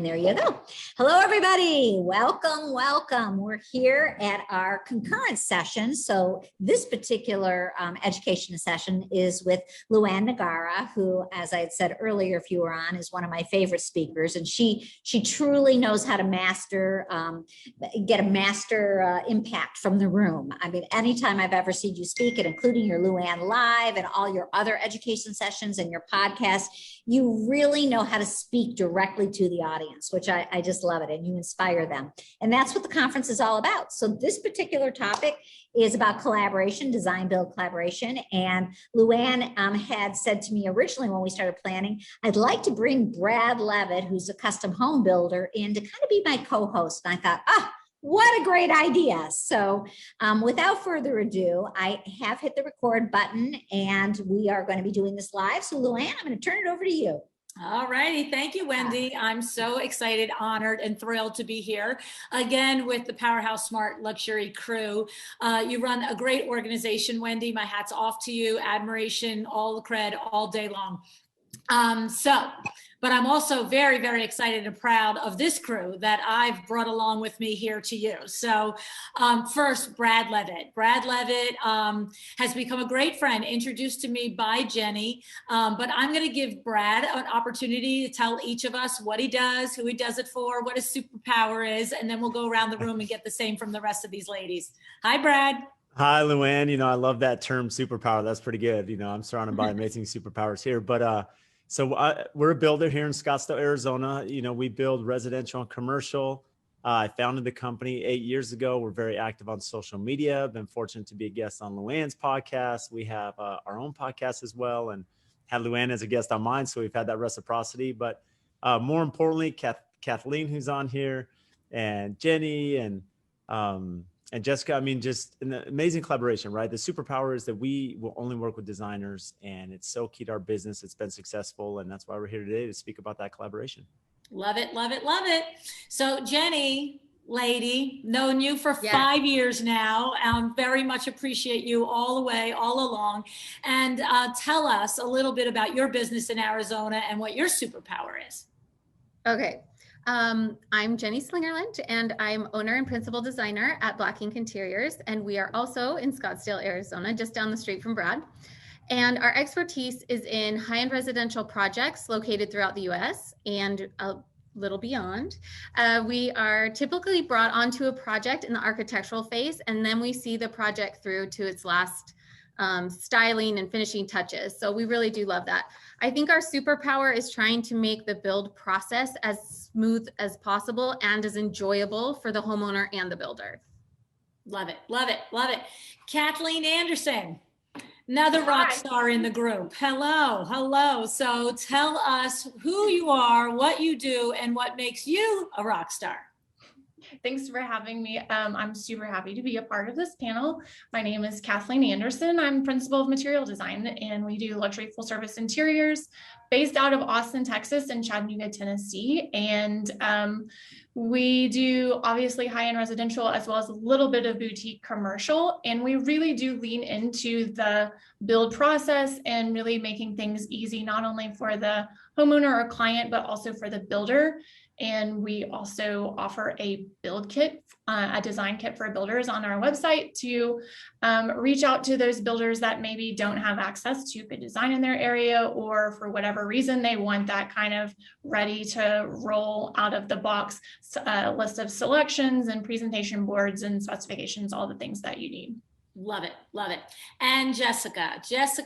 And there you go. Hello, everybody. Welcome, welcome. We're here at our concurrent session. So this particular education session is with LuAnn Nigara, who, as I had said earlier, if you were on, is one of my favorite speakers. And she truly knows how to get a master impact from the room. I mean, anytime I've ever seen you speak, and including your LuAnn Live and all your other education sessions and your podcast, you really know how to speak directly to the audience, which I just love it. And you inspire them. And that's what the conference is all about. So this particular topic is about collaboration, design, build, collaboration. And LuAnn had said to me originally when we started planning, I'd like to bring Brad Leavitt, who's a custom home builder, in to kind of be my co-host. And I thought, what a great idea. So without further ado, I have hit the record button and we are going to be doing this live. So LuAnn, I'm going to turn it over to you. All righty. Thank you, Wendy. I'm so excited, honored, and thrilled to be here again with the Powerhouse Smart Luxury crew. You run a great organization, Wendy. My hat's off to you. Admiration, all the cred, all day long. But I'm also very, very excited and proud of this crew that I've brought along with me here to you. So first, Brad Leavitt. Brad Leavitt has become a great friend, introduced to me by Jenny. But I'm going to give Brad an opportunity to tell each of us what he does, who he does it for, what his superpower is, and then we'll go around the room and get the same from the rest of these ladies. Hi, Brad. Hi, LuAnn. I love that term superpower. That's pretty good. I'm surrounded by amazing superpowers here, but we're a builder here in Scottsdale, Arizona. We build residential and commercial. I founded the company 8 years ago. We're very active on social media. Been fortunate to be a guest on LuAnn's podcast. We have our own podcast as well, and had LuAnn as a guest on mine. So we've had that reciprocity, but more importantly, Kathleen, who's on here, and Jenny and Jessica. I mean, just an amazing collaboration, right? The superpower is that we will only work with designers, and it's so key to our business. It's been successful, and that's why we're here today to speak about that collaboration. Love it, love it, love it. So Jenny, lady, known you for 5 years now. Very much appreciate you all the way, all along. And tell us a little bit about your business in Arizona and what your superpower is. Okay. I'm Jenny Slingerland, and I'm owner and principal designer at Black Ink Interiors, and we are also in Scottsdale, Arizona, just down the street from Brad. And our expertise is in high-end residential projects located throughout the U.S. and a little beyond. We are typically brought onto a project in the architectural phase, and then we see the project through to its last styling and finishing touches. So we really do love that. I think our superpower is trying to make the build process as smooth as possible and as enjoyable for the homeowner and the builder. Love it, love it, love it. Kathleen Anderson, another rock star in the group. Hello, hello. So tell us who you are, what you do, and what makes you a rock star. Thanks for having me. I'm super happy to be a part of this panel. My name is Kathleen Anderson. I'm principal of material design, and we do luxury full service interiors based out of Austin, Texas and Chattanooga, Tennessee. And we do obviously high-end residential as well as a little bit of boutique commercial. And we really do lean into the build process and really making things easy, not only for the homeowner or client, but also for the builder. And we also offer a build kit, a design kit for builders on our website to reach out to those builders that maybe don't have access to good design in their area, or for whatever reason, they want that kind of ready to roll out of the box list of selections and presentation boards and specifications, all the things that you need. Love it, love it. And Jessica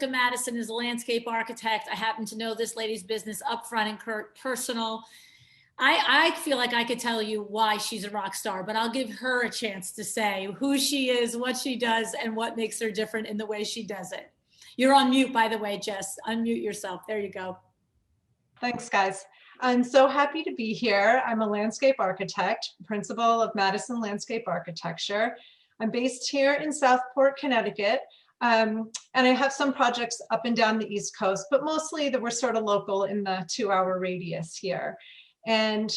Matteson is a landscape architect. I happen to know this lady's business up front and personal. I feel like I could tell you why she's a rock star, but I'll give her a chance to say who she is, what she does, and what makes her different in the way she does it. You're on mute, by the way, Jess. Unmute yourself. There you go. Thanks, guys. I'm so happy to be here. I'm a landscape architect, principal of Madison Landscape Architecture. I'm based here in Southport, Connecticut. And I have some projects up and down the East Coast, but mostly that we're sort of local in the 2-hour radius here. And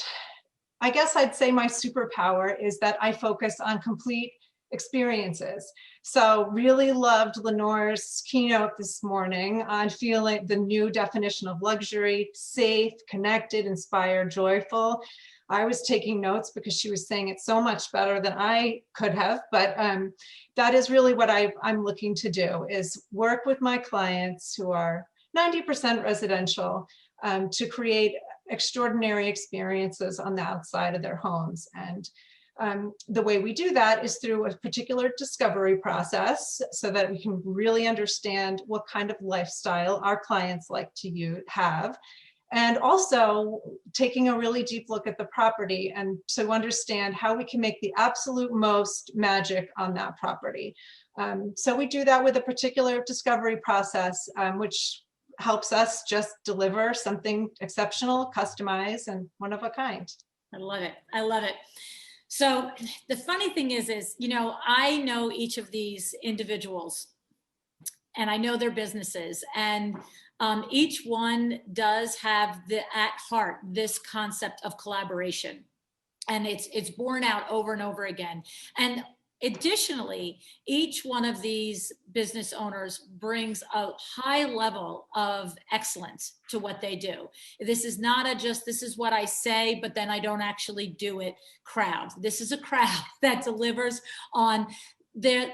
I guess I'd say my superpower is that I focus on complete experiences. So really loved Lenore's keynote this morning on feeling the new definition of luxury: safe, connected, inspired, joyful. I was taking notes because she was saying it so much better than I could have, but that is really what I'm looking to do, is work with my clients who are 90% residential to create extraordinary experiences on the outside of their homes. And the way we do that is through a particular discovery process, so that we can really understand what kind of lifestyle our clients like to have. And also taking a really deep look at the property and to understand how we can make the absolute most magic on that property. So we do that with a particular discovery process, which helps us just deliver something exceptional, customized, and one of a kind. I love it. I love it. So the funny thing is, you know, I know each of these individuals and I know their businesses, and each one does have at heart this concept of collaboration, and it's borne out over and over again. And additionally, each one of these business owners brings a high level of excellence to what they do. This is not a just, this is what I say, but then I don't actually do it crowd. This is a crowd that delivers on their.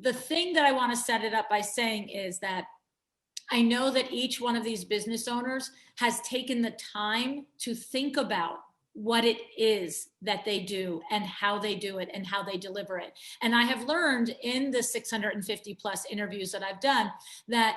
The thing that I want to set it up by saying is that I know that each one of these business owners has taken the time to think about what it is that they do and how they do it and how they deliver it. And I have learned in the 650 plus interviews that I've done that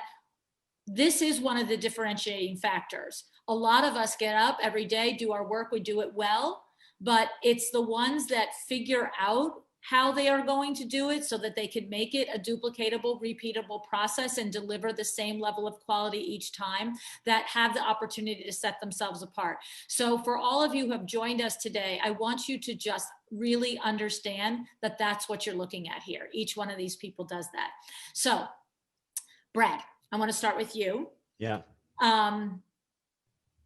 this is one of the differentiating factors. A lot of us get up every day, do our work, we do it well, but it's the ones that figure out how they are going to do it so that they can make it a duplicatable, repeatable process and deliver the same level of quality each time, that have the opportunity to set themselves apart. So for all of you who have joined us today, I want you to just really understand that that's what you're looking at here. Each one of these people does that. So Brad, I want to start with you. Yeah.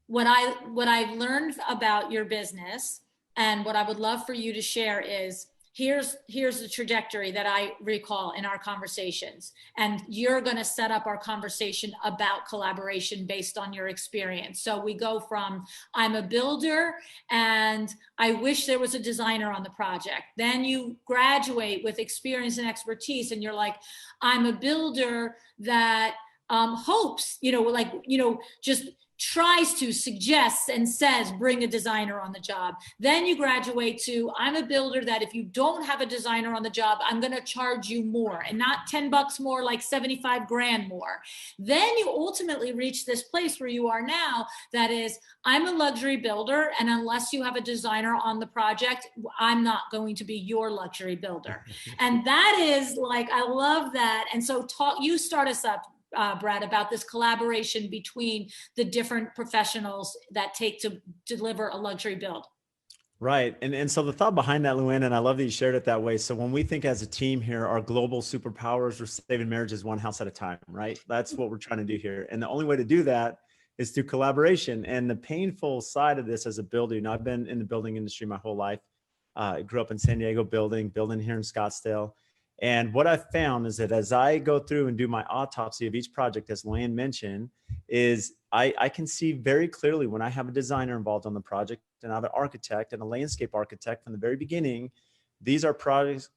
What I've learned about your business and what I would love for you to share is, here's the trajectory that I recall in our conversations. And you're going to set up our conversation about collaboration based on your experience. So we go from, I'm a builder and I wish there was a designer on the project. Then you graduate with experience and expertise and you're like, I'm a builder that hopes, just tries to, suggests and says, bring a designer on the job. Then you graduate to, I'm a builder that if you don't have a designer on the job, I'm going to charge you more, and not $10 more, like 75 grand more. Then you ultimately reach this place where you are now, that is, I'm a luxury builder, and unless you have a designer on the project, I'm not going to be your luxury builder. And that is like, I love that. And so you start us up, Brad, about this collaboration between the different professionals that take to deliver a luxury build. Right. And so the thought behind that, LuAnn, and I love that you shared it that way. So when we think as a team here, our global superpowers, we're saving marriages one house at a time, right? That's what we're trying to do here. And the only way to do that is through collaboration. And the painful side of this as a builder, I've been in the building industry my whole life. I grew up in San Diego building here in Scottsdale. And what I found is that as I go through and do my autopsy of each project, as LuAnn mentioned, is I can see very clearly when I have a designer involved on the project and I have an architect and a landscape architect from the very beginning. These are projects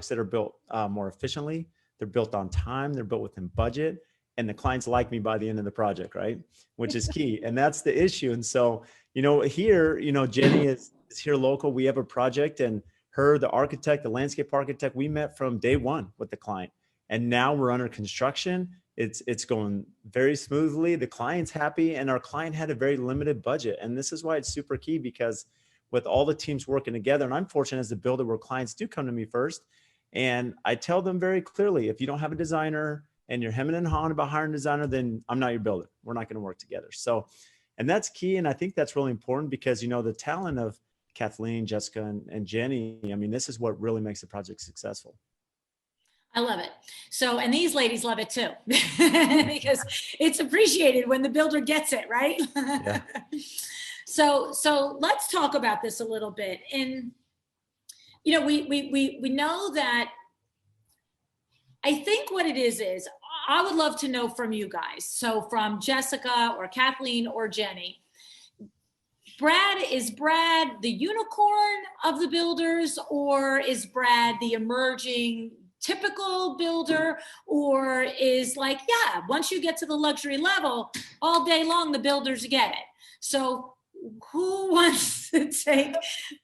that are built more efficiently. They're built on time. They're built within budget. And the clients like me by the end of the project, right? Which is key. And that's the issue. And so, here, Jenny is here local. We have a project, and her, the architect, the landscape architect, we met from day one with the client, and now we're under construction. It's going very smoothly. The client's happy, and our client had a very limited budget. And this is why it's super key, because with all the teams working together, and I'm fortunate as a builder where clients do come to me first, and I tell them very clearly, if you don't have a designer and you're hemming and hawing about hiring a designer, then I'm not your builder. We're not going to work together. So, and that's key. And I think that's really important because, the talent of Kathleen, Jessica, and Jenny, this is what really makes the project successful. I love it. So, and these ladies love it too, because it's appreciated when the builder gets it, right? Yeah. So let's talk about this a little bit. you know, we know that. I think what it is I would love to know from you guys. So from Jessica or Kathleen or Jenny, is Brad the unicorn of the builders, or is Brad the emerging typical builder, or is like, yeah, once you get to the luxury level, all day long, the builders get it. So who wants to take?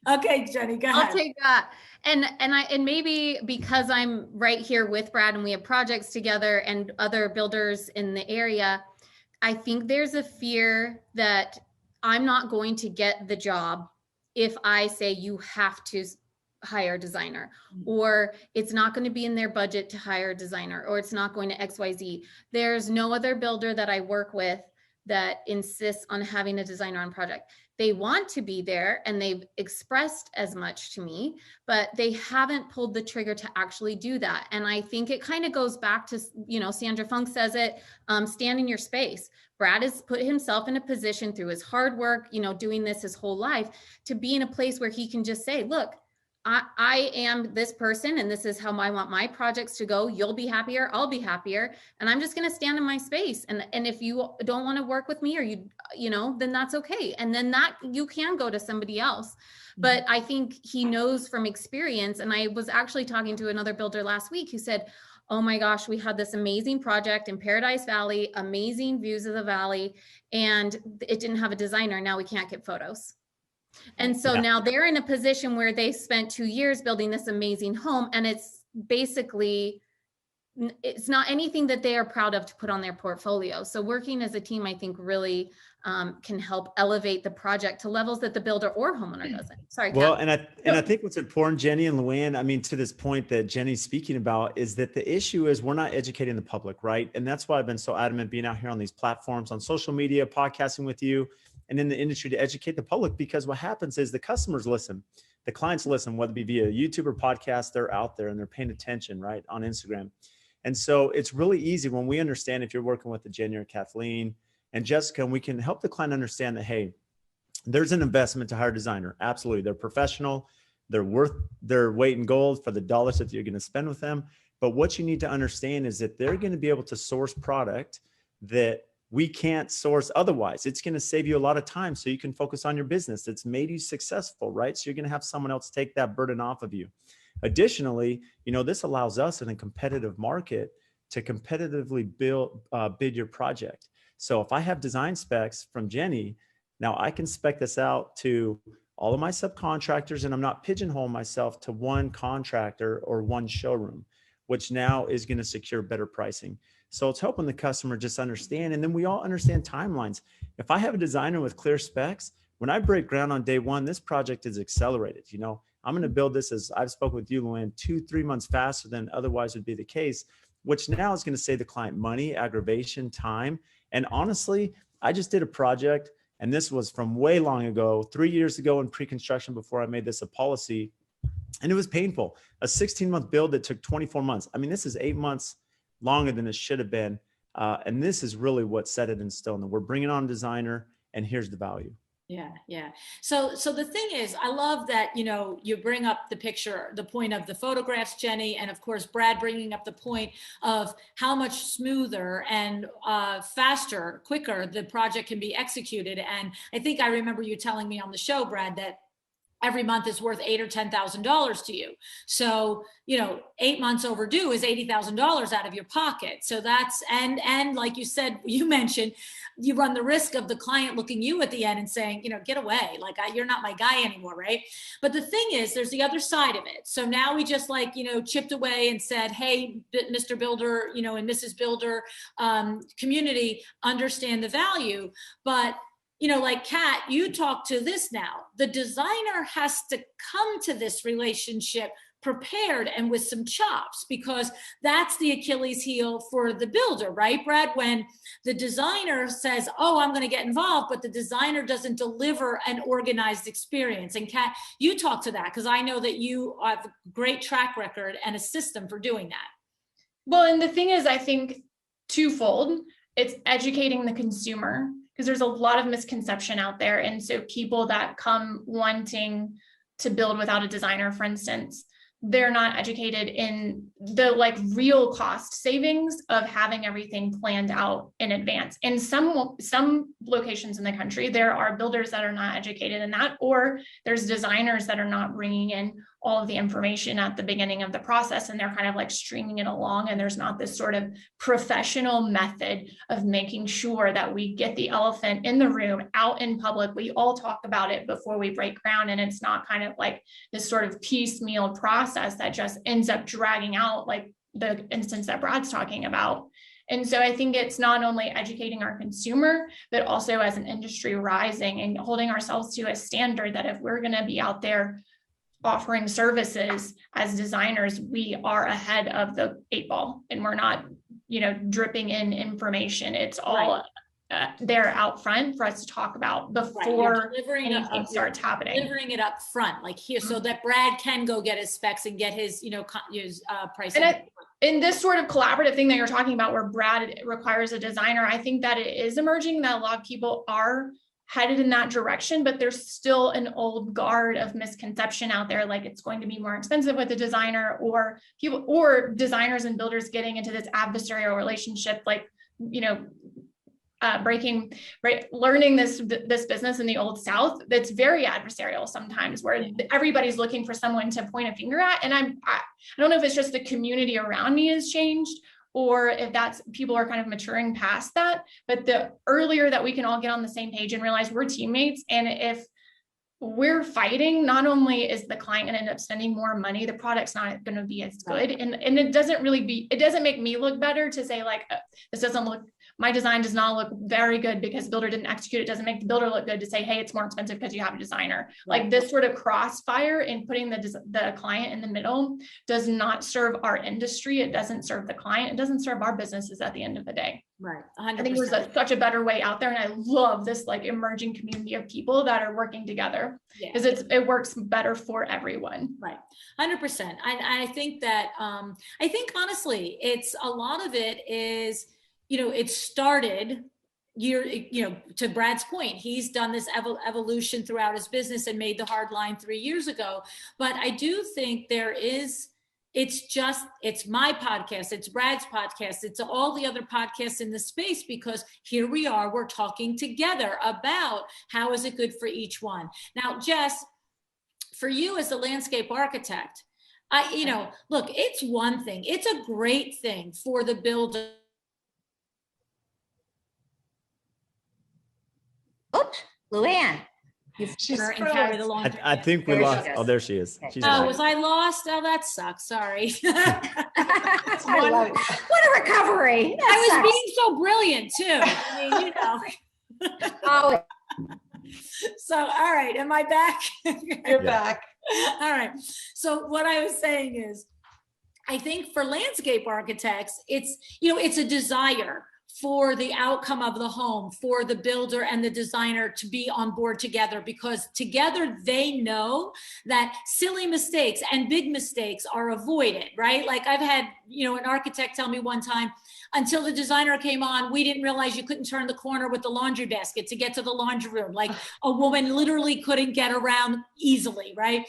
Okay, Jenny, go ahead. I'll take that. And maybe because I'm right here with Brad and we have projects together and other builders in the area, I think there's a fear that I'm not going to get the job if I say you have to hire a designer, or it's not going to be in their budget to hire a designer, or it's not going to XYZ. There's no other builder that I work with that insists on having a designer on project. They want to be there and they've expressed as much to me, but they haven't pulled the trigger to actually do that. And I think it kind of goes back to, you know, Sandra Funk says it, stand in your space. Brad has put himself in a position through his hard work, you know, doing this his whole life, to be in a place where he can just say, look, I am this person and this is how I want my projects to go. You'll be happier, I'll be happier. And I'm just going to stand in my space. And if you don't want to work with me, or you know, then that's okay. And then that you can go to somebody else. But I think he knows from experience. And I was actually talking to another builder last week who said, oh my gosh, we had this amazing project in Paradise Valley, amazing views of the valley, and it didn't have a designer. Now we can't get photos. And so now they're in a position where they spent 2 years building this amazing home, and it's basically, it's not anything that they are proud of to put on their portfolio. So working as a team, I think really can help elevate the project to levels that the builder or homeowner doesn't. Sorry, well, Kat. and I think what's important, Jenny and LuAnn, I mean, to this point that Jenny's speaking about, is that the issue is we're not educating the public, right? And that's why I've been so adamant being out here on these platforms, on social media, podcasting with you, and in the industry, to educate the public, because what happens is the customers listen, the clients listen, whether it be via YouTube or podcast, they're out there and they're paying attention, right, on Instagram. And so it's really easy when we understand, if you're working with a Jenny or Kathleen and Jessica, and we can help the client understand that, hey, there's an investment to hire a designer. Absolutely. They're professional. They're worth their weight in gold for the dollars that you're going to spend with them. But what you need to understand is that they're going to be able to source product that we can't source otherwise. It's going to save you a lot of time so you can focus on your business. It's made you successful, right? So you're going to have someone else take that burden off of you. Additionally, you know, this allows us in a competitive market to competitively bid your project. So if I have design specs from Jenny, now I can spec this out to all of my subcontractors, and I'm not pigeonholing myself to one contractor or one showroom, which now is going to secure better pricing. So it's helping the customer just understand. And then we all understand timelines. If I have a designer with clear specs, when I break ground on day one, this project is accelerated. You know, I'm going to build this, as I've spoken with you, LuAnn, 2-3 months faster than otherwise would be the case, which now is going to save the client money, aggravation, time. And honestly, I just did a project, and this was from way long ago, 3 years ago in pre-construction, before I made this a policy. And it was painful. A 16-month build that took 24 months. I mean, this is 8 months longer than it should have been. And this is really what set it in stone. We're bringing on a designer, and here's the value. Yeah, yeah. So the thing is, I love that, you know, you bring up the picture, the point of the photographs, Jenny, and of course, Brad bringing up the point of how much smoother and faster, quicker the project can be executed. And I think I remember you telling me on the show, Brad, that every month is worth $8,000 or $10,000 to you. So, you know, 8 months overdue is $80,000 out of your pocket. So that's, and like you said, you mentioned, you run the risk of the client looking you at the end and saying, you know, get away, like you're not my guy anymore, right? But the thing is, there's the other side of it. So now we just, like, you know, chipped away and said, hey, Mr. Builder, you know, and Mrs. Builder community, understand the value. But you know, like Kat, you talk to this now. The designer has to come to this relationship prepared and with some chops, because that's the Achilles heel for the builder, right, Brad? When the designer says, oh, I'm going to get involved, but the designer doesn't deliver an organized experience. And Kat, you talk to that, because I know that you have a great track record and a system for doing that. Well, and the thing is, I think twofold. It's educating the consumer, because there's a lot of misconception out there. And so people that come wanting to build without a designer, for instance, they're not educated in the like real cost savings of having everything planned out in advance. In some locations in the country, there are builders that are not educated in that, or there's designers that are not bringing in all of the information at the beginning of the process, and they're kind of like streaming it along, and there's not this sort of professional method of making sure that we get the elephant in the room out in public. We all talk about it before we break ground, and it's not kind of like this sort of piecemeal process that just ends up dragging out, like the instance that Brad's talking about. And so I think it's not only educating our consumer, but also as an industry rising and holding ourselves to a standard that if we're going to be out there offering services as designers, we are ahead of the 8 ball, and we're not, dripping in information. It's all there out front for us to talk about before anything starts happening. Delivering it up front, like here, so that Brad can go get his specs and get his, pricing. In this sort of collaborative thing that you're talking about, where Brad requires a designer, I think that it is emerging that a lot of people are headed in that direction, but there's still an old guard of misconception out there, like it's going to be more expensive with a designer, or people or designers and builders getting into this adversarial relationship, like learning this business in the Old South that's very adversarial sometimes, where everybody's looking for someone to point a finger at. And I don't know if it's just the community around me has changed, or if that's people are kind of maturing past that. But the earlier that we can all get on the same page and realize we're teammates, and if we're fighting, not only is the client going to end up spending more money, the product's not going to be as good. And it doesn't make me look better to say like, my design does not look very good because the builder didn't execute it. Doesn't make the builder look good to say, hey, it's more expensive because you have a designer. Right. Like this sort of crossfire and putting the client in the middle does not serve our industry. It doesn't serve the client. It doesn't serve our businesses at the end of the day. Right. 100%. I think there's such a better way out there. And I love this like emerging community of people that are working together, because it works better for everyone. Right. 100%. I think that, I think honestly, it's a lot of it is, it started to Brad's point, he's done this evolution throughout his business and made the hard line 3 years ago. But I do think it's my podcast, it's Brad's podcast, it's all the other podcasts in the space, because here we are, we're talking together about how is it good for each one. Now, Jess, for you as the landscape architect, look, it's one thing, it's a great thing for the builder. Oops, LuAnn. I think we lost. Oh, there she is. She's was I lost? Oh, that sucks. Sorry. What a recovery. I was being so brilliant too. I mean, So, all right. Am I back? You're back. All right. So what I was saying is, I think for landscape architects, it's a desire for the outcome of the home, for the builder and the designer to be on board together, because together they know that silly mistakes and big mistakes are avoided, right? Like I've had, an architect tell me one time, until the designer came on, we didn't realize you couldn't turn the corner with the laundry basket to get to the laundry room. Like a woman literally couldn't get around easily, right?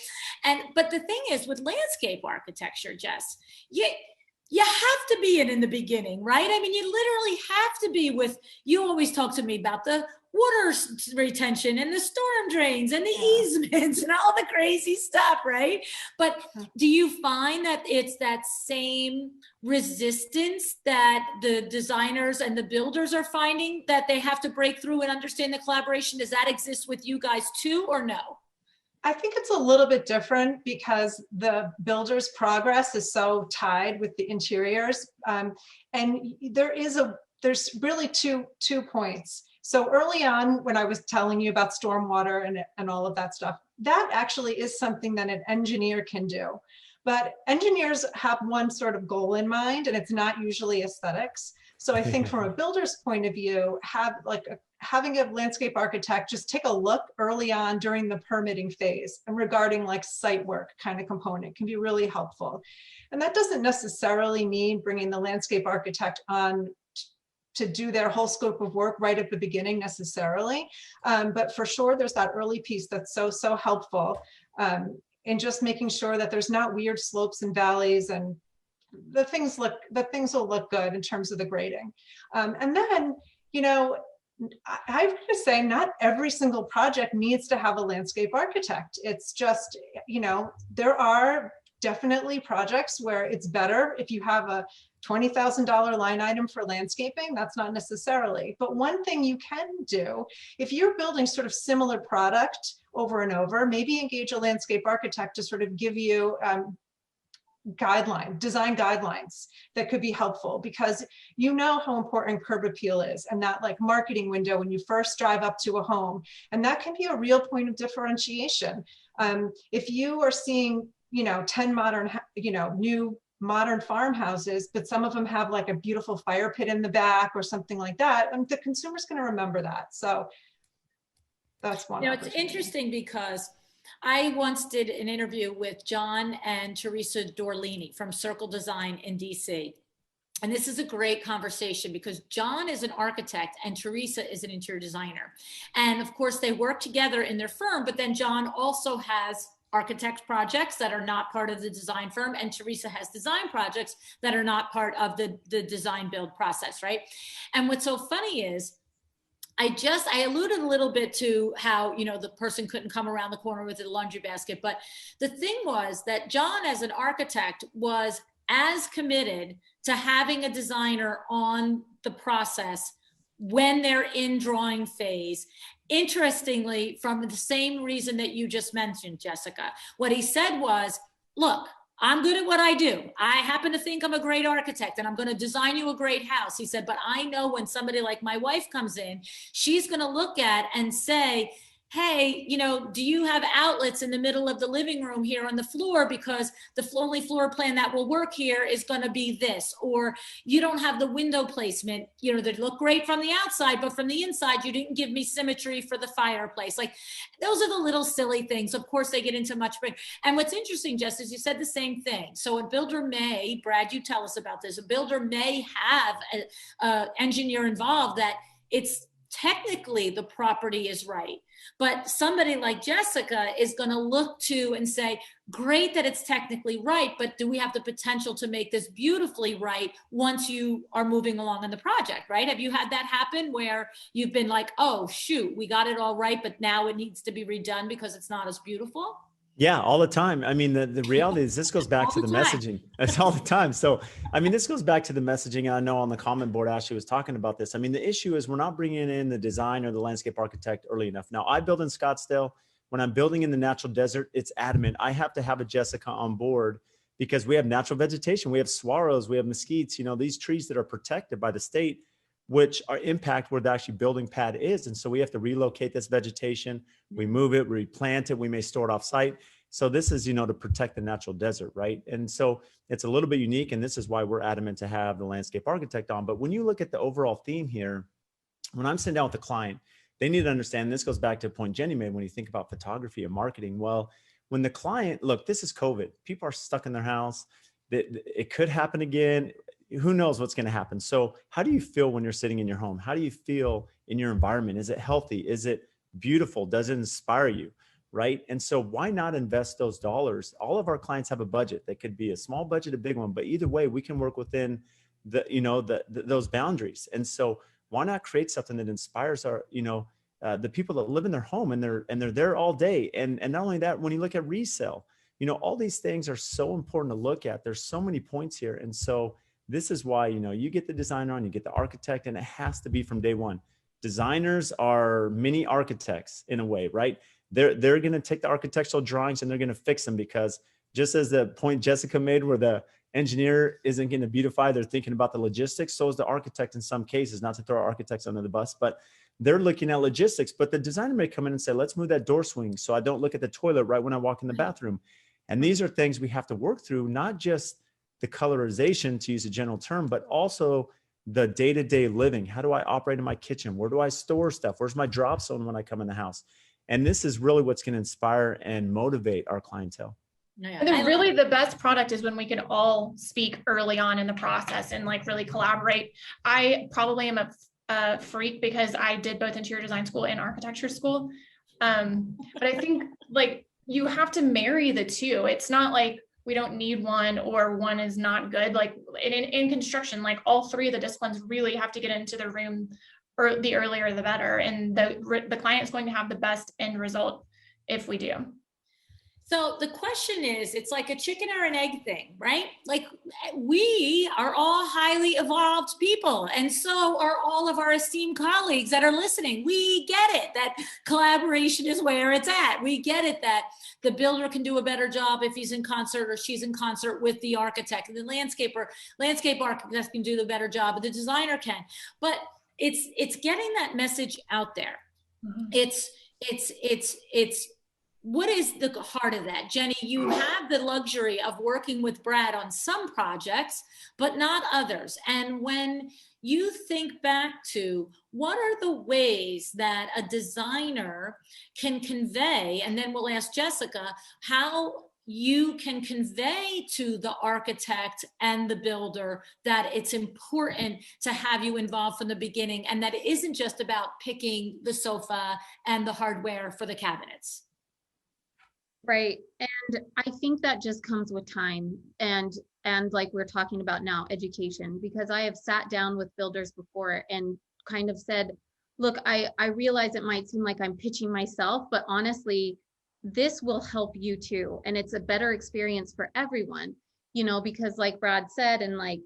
But the thing is, with landscape architecture, Jess, you have to be in the beginning, right? I mean, you literally have to be you always talk to me about the water retention and the storm drains and the easements and all the crazy stuff, right? But do you find that it's that same resistance that the designers and the builders are finding, that they have to break through and understand the collaboration? Does that exist with you guys too, or no? I think it's a little bit different because the builder's progress is so tied with the interiors. And there's really two points. So early on, when I was telling you about stormwater and all of that stuff, that actually is something that an engineer can do. But engineers have one sort of goal in mind, and it's not usually aesthetics. So I think from a builder's point of view, having a landscape architect just take a look early on during the permitting phase and regarding like site work kind of component can be really helpful. And that doesn't necessarily mean bringing the landscape architect on to do their whole scope of work right at the beginning necessarily. But for sure, there's that early piece that's so helpful. and just making sure that there's not weird slopes and valleys, and the things will look good in terms of the grading. And then, you know, I have to say, not every single project needs to have a landscape architect. It's just, you know, there are definitely projects where it's better if you have a $20,000 line item for landscaping. That's not necessarily, but one thing you can do, if you're building sort of similar product over and over, maybe engage a landscape architect to sort of give you design guidelines that could be helpful, because you know how important curb appeal is, and that like marketing window when you first drive up to a home, and that can be a real point of differentiation. If you are seeing, you know, 10 modern, you know, new modern farmhouses, but some of them have like a beautiful fire pit in the back or something like that, and the consumer's going to remember that. So that's one. You know, it's interesting because I once did an interview with John and Teresa Dorlini from Circle Design in DC. And this is a great conversation because John is an architect and Teresa is an interior designer. And of course they work together in their firm, but then John also has architect projects that are not part of the design firm, and Teresa has design projects that are not part of the design build process, right? And what's so funny is, I alluded a little bit to how, you know, the person couldn't come around the corner with a laundry basket. But the thing was that John, as an architect, was as committed to having a designer on the process when they're in drawing phase. Interestingly, from the same reason that you just mentioned, Jessica, what he said was, look, I'm good at what I do. I happen to think I'm a great architect and I'm going to design you a great house. He said, but I know when somebody like my wife comes in, she's going to look at and say, hey, you know, do you have outlets in the middle of the living room here on the floor? Because the only floor plan that will work here is going to be this. Or you don't have the window placement, you know, that look great from the outside, but from the inside, you didn't give me symmetry for the fireplace. Like, those are the little silly things. Of course, they get into much bigger. And what's interesting, Jess, is you said the same thing. So a builder may, Brad, you tell us about this, a builder may have an engineer involved that it's technically the property is right. But somebody like Jessica is going to look to and say, great that it's technically right, but do we have the potential to make this beautifully right once you are moving along in the project, right? Have you had that happen where you've been like, oh, shoot, we got it all right, but now it needs to be redone because it's not as beautiful? Yeah, all the time. I mean, the reality is this goes back to the messaging. It's all the time. So, I mean, this goes back to the messaging. I know on the comment board, Ashley was talking about this. I mean, the issue is we're not bringing in the design or the landscape architect early enough. Now, I build in Scottsdale. When I'm building in the natural desert, it's adamant. I have to have a Jessica on board because we have natural vegetation. We have saguaros, we have mesquites, you know, these trees that are protected by the state, which are impact where the actually building pad is. And so we have to relocate this vegetation, we move it, we replant it, we may store it off site. So this is, you know, to protect the natural desert, right? And so it's a little bit unique, and this is why we're adamant to have the landscape architect on. But when you look at the overall theme here, when I'm sitting down with the client, they need to understand, this goes back to a point Jenny made when you think about photography and marketing. Well, when the client, look, this is COVID. People are stuck in their house. It could happen again. Who knows what's going to happen? So how do you feel when you're sitting in your home? How do you feel in your environment? Is it healthy? Is it beautiful? Does it inspire you? Right? And so why not invest those dollars? All of our clients have a budget. That could be a small budget, a big one, but either way, we can work within the, you know, those boundaries. And so why not create something that inspires our, you know, the people that live in their home and they're there all day. And not only that, when you look at resale, you know, all these things are so important to look at. There's so many points here. And so this is why, you know, you get the designer on, you get the architect, and it has to be from day one. Designers are mini architects in a way, right? They're going to take the architectural drawings and they're going to fix them, because just as the point Jessica made where the engineer isn't going to beautify, they're thinking about the logistics. So is the architect in some cases, not to throw architects under the bus, but they're looking at logistics. But the designer may come in and say, let's move that door swing so I don't look at the toilet right when I walk in the bathroom. And these are things we have to work through, not just the colorization, to use a general term, but also the day-to-day living. How do I operate in my kitchen? Where do I store stuff? Where's my drop zone when I come in the house? And this is really what's going to inspire and motivate our clientele. And then really the best product is when we can all speak early on in the process and like really collaborate. I probably am a freak because I did both interior design school and architecture school. But I think like you have to marry the two. It's not like we don't need one or one is not good. Like in construction, like all three of the disciplines really have to get into the room, or the earlier the better. And the client is going to have the best end result if we do. So the question is, it's like a chicken or an egg thing, right? Like we are all highly evolved people, and so are all of our esteemed colleagues that are listening. We get it that collaboration is where it's at. We get it that the builder can do a better job if he's in concert or she's in concert with the architect, and the landscape architect can do the better job, but the designer can. But it's getting that message out there. Mm-hmm. It's what is the heart of that? Jenny, you have the luxury of working with Brad on some projects, but not others. And when you think back to what are the ways that a designer can convey, and then we'll ask Jessica, how you can convey to the architect and the builder that it's important to have you involved from the beginning, and that it isn't just about picking the sofa and the hardware for the cabinets. Right. And I think that just comes with time and like we're talking about now, education, because I have sat down with builders before and kind of said, look, I realize it might seem like I'm pitching myself, but honestly, this will help you too. And it's a better experience for everyone, you know, because like Brad said, and like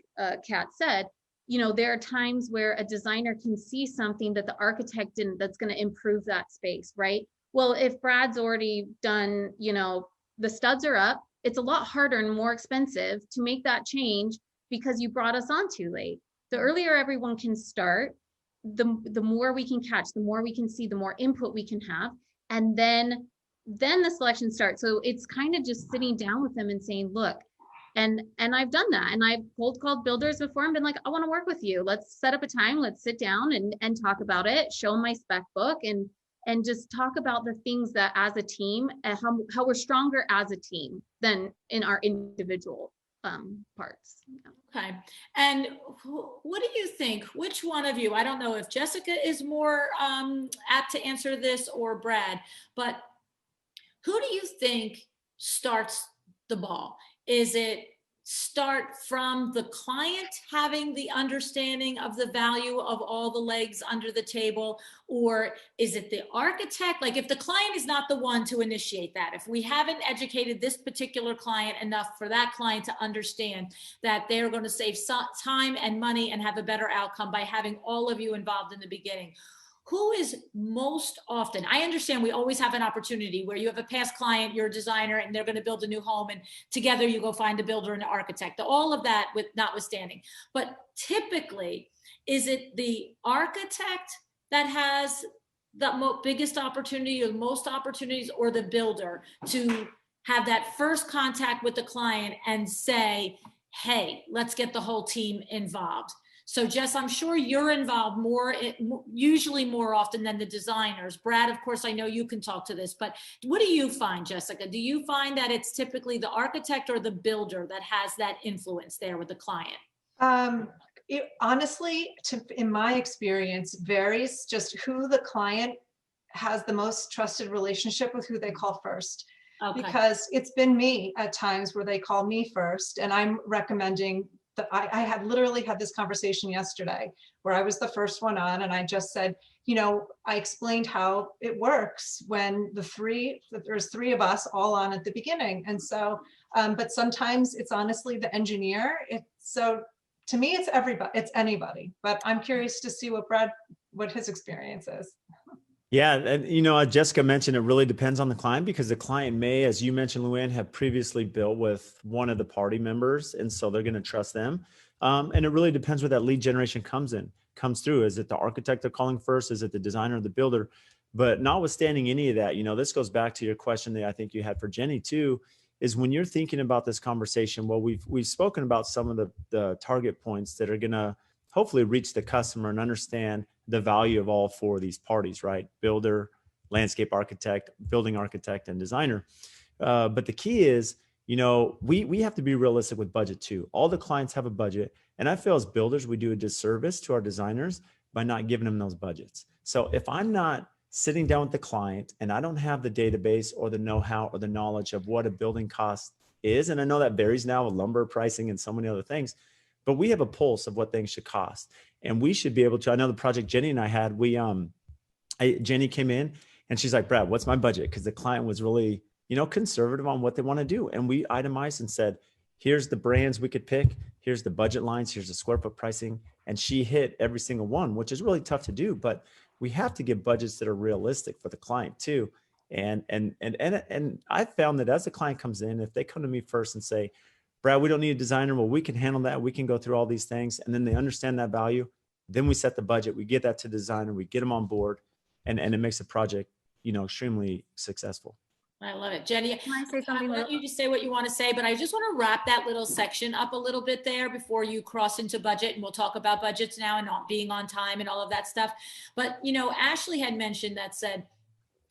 Kat said, you know, there are times where a designer can see something that the architect didn't, that's going to improve that space, right? Well, if Brad's already done, you know, the studs are up, it's a lot harder and more expensive to make that change because you brought us on too late. The earlier everyone can start, the more we can catch, the more we can see, the more input we can have, and then the selection starts. So it's kind of just sitting down with them and saying, look, and I've done that, and I've cold called builders before and been like, I want to work with you. Let's set up a time. Let's sit down and talk about it. Show them my spec book and just talk about the things that as a team, and how we're stronger as a team than in our individual parts. Okay. And what do you think? Which one of you, I don't know if Jessica is more apt to answer this or Brad, but who do you think starts the ball? Is it start from the client having the understanding of the value of all the legs under the table, or is it the architect? Like if the client is not the one to initiate that, if we haven't educated this particular client enough for that client to understand that they're going to save time and money and have a better outcome by having all of you involved in the beginning, who is most often, I understand we always have an opportunity where you have a past client, you're a designer, and they're going to build a new home, and together you go find a builder and an architect, all of that with notwithstanding. But typically, is it the architect that has the biggest opportunity or the most opportunities, or the builder to have that first contact with the client and say, hey, let's get the whole team involved? So Jess, I'm sure you're involved usually more often than the designers. Brad, of course, I know you can talk to this, but what do you find, Jessica? Do you find that it's typically the architect or the builder that has that influence there with the client? It honestly, in my experience, varies just who the client has the most trusted relationship with, who they call first. Okay. Because it's been me at times where they call me first and I'm recommending. I had literally had this conversation yesterday where I was the first one on, and I just said, you know, I explained how it works when there's three of us all on at the beginning. And so, but sometimes it's honestly the engineer. So to me, it's everybody, it's anybody, but I'm curious to see what his experience is. Yeah. And, you know, Jessica mentioned it really depends on the client, because the client may, as you mentioned, LuAnn, have previously built with one of the party members. And so they're going to trust them. And it really depends where that lead generation comes through. Is it the architect they're calling first? Is it the designer or the builder? But notwithstanding any of that, you know, this goes back to your question that I think you had for Jenny too, is when you're thinking about this conversation, well, we've spoken about some of the target points that are going to hopefully reach the customer and understand the value of all four of these parties, right? Builder, landscape architect, building architect, and designer. But the key is, you know, we have to be realistic with budget too. All the clients have a budget. And I feel as builders, we do a disservice to our designers by not giving them those budgets. So if I'm not sitting down with the client and I don't have the database or the know-how or the knowledge of what a building cost is. And I know that varies now with lumber pricing and so many other things, but we have a pulse of what things should cost. And we should be able to, I know the project Jenny and I had, Jenny came in and she's like, Brad, what's my budget? Because the client was really, conservative on what they want to do. And we itemized and said, here's the brands we could pick. Here's the budget lines. Here's the square foot pricing. And she hit every single one, which is really tough to do, but we have to give budgets that are realistic for the client too. And I found that as the client comes in, if they come to me first and say, Brad, we don't need a designer. Well, we can handle that. We can go through all these things. And then they understand that value. Then we set the budget. We get that to the designer. We get them on board and it makes the project, extremely successful. I love it. Jenny, Can I say something? I want you to say what you want to say, but I just want to wrap that little section up a little bit there before you cross into budget, and we'll talk about budgets now and not being on time and all of that stuff. But, Ashley had mentioned said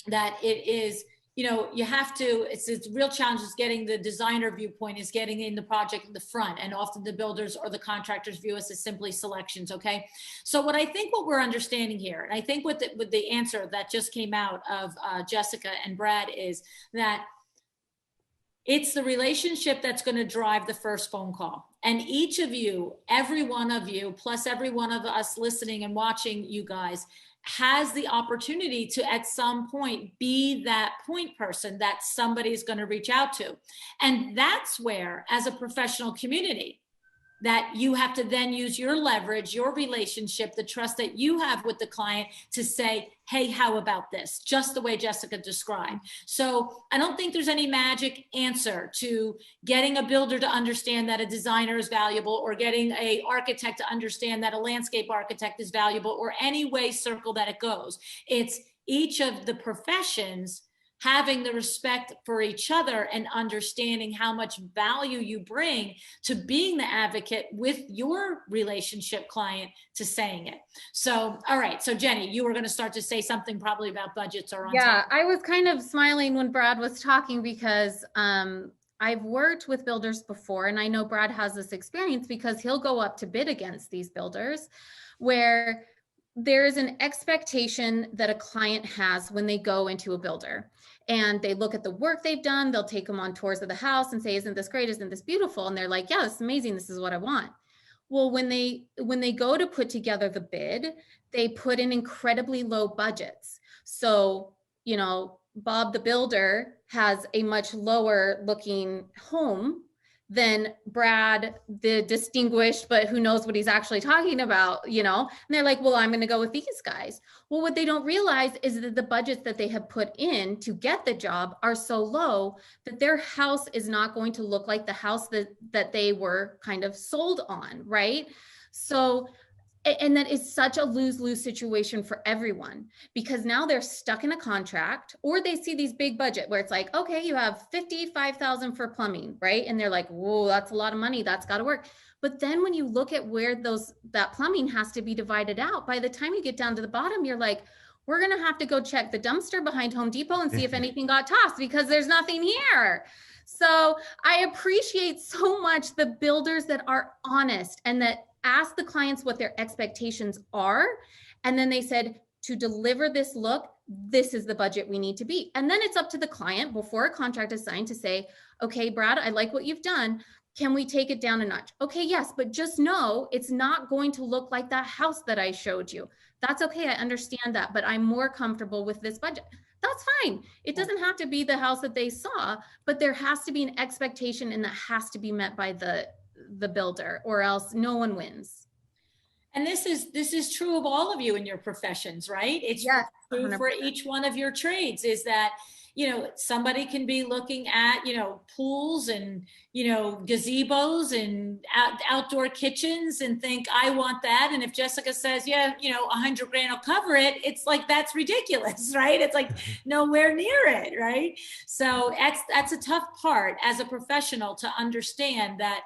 that it is, you have to, it's real challenge is getting the designer viewpoint, is getting in the project in the front. And often the builders or the contractors view us as simply selections. Okay. So what we're understanding here, and I think with the answer that just came out of Jessica and Brad, is that it's the relationship that's going to drive the first phone call. And each of you, every one of you, plus every one of us listening and watching you guys, has the opportunity to at some point be that point person that somebody's going to reach out to. And that's where, as a professional community, that you have to then use your leverage, your relationship, the trust that you have with the client to say, hey, how about this? Just the way Jessica described. So I don't think there's any magic answer to getting a builder to understand that a designer is valuable, or getting an architect to understand that a landscape architect is valuable, or any way circle that it goes. It's each of the professions having the respect for each other and understanding how much value you bring to being the advocate with your relationship client to saying it. So, all right. So Jenny, you were going to start to say something probably about budgets or on top. I was kind of smiling when Brad was talking because I've worked with builders before, and I know Brad has this experience because he'll go up to bid against these builders where there's an expectation that a client has when they go into a builder and they look at the work they've done. They'll take them on tours of the house and say, isn't this great? Isn't this beautiful? And they're like, yeah, this is amazing. This is what I want. Well, when they go to put together the bid, they put in incredibly low budgets. So, Bob the builder has a much lower looking home than Brad, the distinguished, but who knows what he's actually talking about, and they're like, well, I'm going to go with these guys. Well, what they don't realize is that the budgets that they have put in to get the job are so low that their house is not going to look like the house that they were kind of sold on, right? So, and that is such a lose-lose situation for everyone, because now they're stuck in a contract, or they see these big budget where it's like, okay, you have $55,000 for plumbing, right? And they're like, whoa, that's a lot of money. That's got to work. But then when you look at where that plumbing has to be divided out, by the time you get down to the bottom, you're like, we're going to have to go check the dumpster behind Home Depot and see if anything got tossed because there's nothing here. So I appreciate so much the builders that are honest and that ask the clients what their expectations are. And then they said, to deliver this look, this is the budget we need to be. And then it's up to the client before a contract is signed to say, okay, Brad, I like what you've done. Can we take it down a notch? Okay, yes, but just know it's not going to look like that house that I showed you. That's okay, I understand that, but I'm more comfortable with this budget. That's fine. It doesn't have to be the house that they saw, but there has to be an expectation, and that has to be met by the builder, or else no one wins. And this is true of all of you in your professions, right? It's true 100%. For each one of your trades, is that, somebody can be looking at, pools and, gazebos and outdoor kitchens and think, I want that. And if Jessica says, yeah, $100,000 will cover it, it's like, that's ridiculous, right? It's like nowhere near it, right? So that's a tough part as a professional to understand, that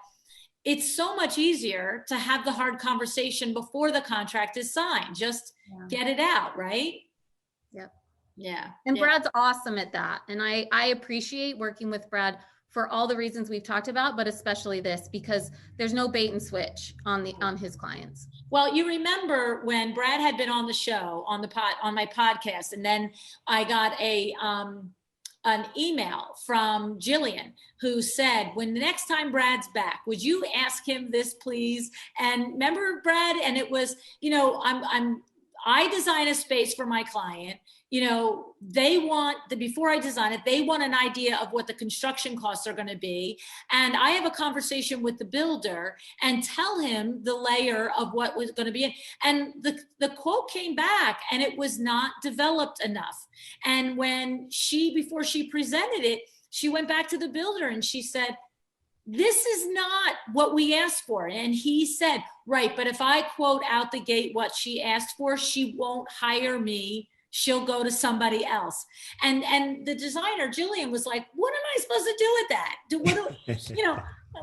it's so much easier to have the hard conversation before the contract is signed. Just get it out, right? Yep. Yeah. And Brad's awesome at that. And I appreciate working with Brad for all the reasons we've talked about, but especially this, because there's no bait and switch on his clients. Well, you remember when Brad had been on the show on my podcast, and then I got an email from Jillian who said, when the next time Brad's back, would you ask him this, please? And remember, Brad, and it was, I design a space for my client. They want before I design it, they want an idea of what the construction costs are going to be. And I have a conversation with the builder and tell him the layer of what was going to be in. And the quote came back and it was not developed enough. And before she presented it, she went back to the builder and she said, this is not what we asked for. And he said, right, but if I quote out the gate what she asked for, she won't hire me. She'll go to somebody else. And the designer, Jillian, was like, what am I supposed to do with that?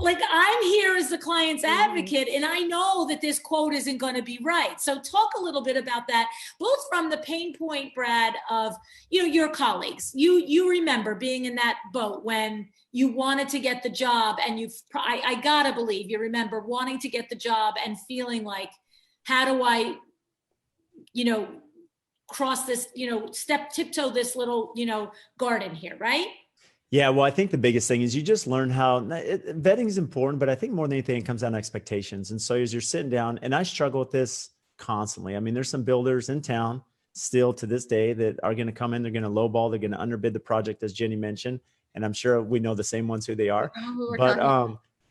Like, I'm here as the client's advocate, and I know that this quote isn't going to be right. So talk a little bit about that, both from the pain point, Brad, of, your colleagues. You remember being in that boat when you wanted to get the job, and I gotta believe you remember wanting to get the job and feeling like, how do I, cross this, tiptoe this little, garden here, right? Yeah, well, I think the biggest thing is you just learn how vetting is important, but I think more than anything, it comes down to expectations. And so as you're sitting down, and I struggle with this constantly. I mean, there's some builders in town still to this day that are going to come in, they're going to lowball, they're going to underbid the project, as Jenny mentioned. And I'm sure we know the same ones who they are.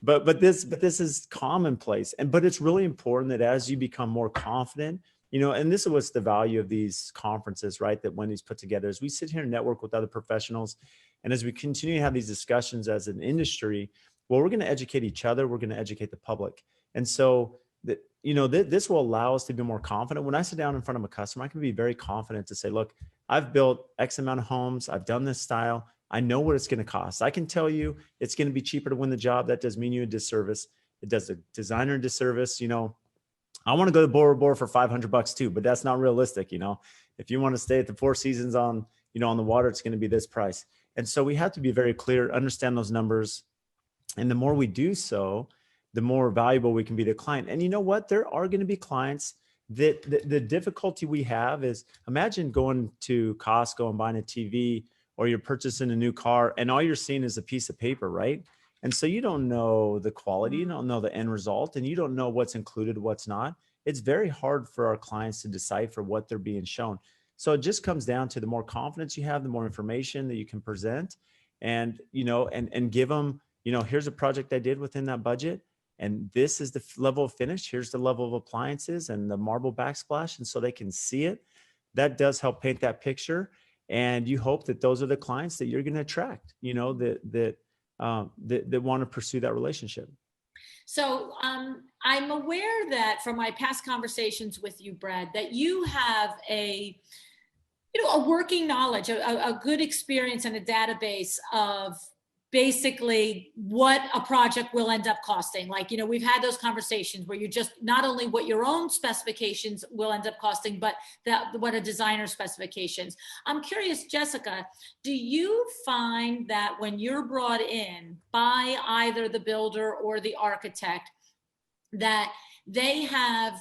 But this is commonplace. But it's really important that as you become more confident, and this is what's the value of these conferences, right? That Wendy's put together is we sit here and network with other professionals. And as we continue to have these discussions as an industry, well, we're going to educate each other. We're going to educate the public. And so this will allow us to be more confident. When I sit down in front of a customer, I can be very confident to say, look, I've built X amount of homes. I've done this style. I know what it's going to cost. I can tell you it's going to be cheaper to win the job. That does mean you a disservice. It does the designer a disservice. I want to go to Bora Bora for $500 too, but that's not realistic. If you want to stay at the Four Seasons on the water, it's going to be this price. And so we have to be very clear, understand those numbers. And the more we do so, the more valuable we can be to the client. And you know what? There are going to be clients that the difficulty we have is, imagine going to Costco and buying a TV, or you're purchasing a new car and all you're seeing is a piece of paper, right? And so you don't know the quality, you don't know the end result, and you don't know what's included, what's not. It's very hard for our clients to decipher what they're being shown. So it just comes down to the more confidence you have, the more information that you can present, and, and give them, here's a project I did within that budget. And this is the level of finish. Here's the level of appliances and the marble backsplash. And so they can see it. That does help paint that picture. And you hope that those are the clients that you're going to attract, that want to pursue that relationship. So I'm aware that from my past conversations with you, Brad, that you have a working knowledge, a good experience and a database of basically what a project will end up costing. Like, we've had those conversations where you just not only what your own specifications will end up costing, but what a designer specifications. I'm curious, Jessica, do you find that when you're brought in by either the builder or the architect, that they have,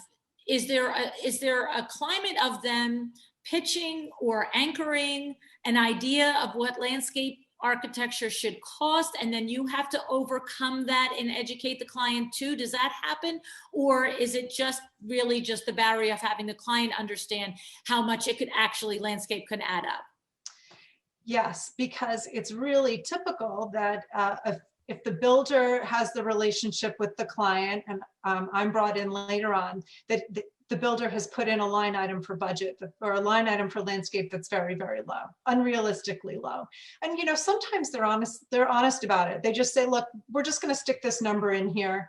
is there a climate of them pitching or anchoring an idea of what landscape architecture should cost, and then you have to overcome that and educate the client too? Does that happen? Or is it just really just the barrier of having the client understand how much it could actually landscape can add up? Yes, because it's really typical that if the builder has the relationship with the client, and I'm brought in later on, that the builder has put in a line item for budget or a line item for landscape that's very, very low, unrealistically low. And sometimes they're honest about it. They just say, look, we're just going to stick this number in here.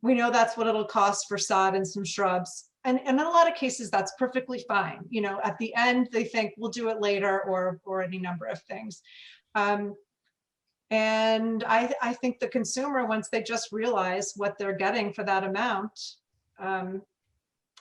We know that's what it'll cost for sod and some shrubs. And in a lot of cases, that's perfectly fine. At the end, they think we'll do it later, or any number of things. And I think the consumer, once they just realize what they're getting for that amount,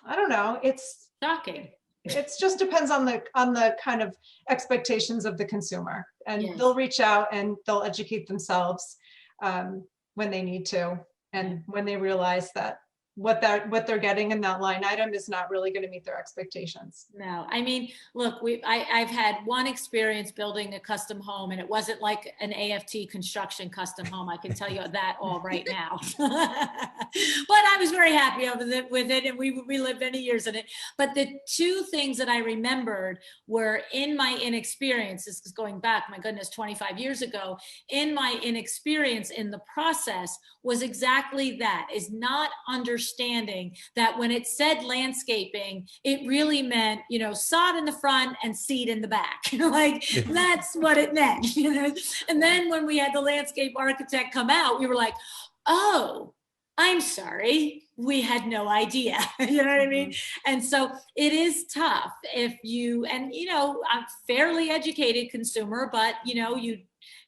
I don't know, it's shocking. it just depends on the kind of expectations of the consumer, and Yes. they'll reach out and they'll educate themselves when they need to, and when they realize that what they're getting in that line item is not really going to meet their expectations. No, I mean, look, I've had one experience building a custom home, and it wasn't like an AFT construction custom home. I can tell you that all right now. But I was very happy with it, and we lived many years in it. But the two things that I remembered were, in my inexperience, this is going back, my goodness, 25 years ago, in my inexperience in the process was exactly that, is not understanding that when it said landscaping, it really meant, sod in the front and seed in the back. Like, that's what it meant, And then when we had the landscape architect come out, we were like, oh, I'm sorry, we had no idea. You know what I mean? And so it is tough if you, and I'm fairly educated consumer, but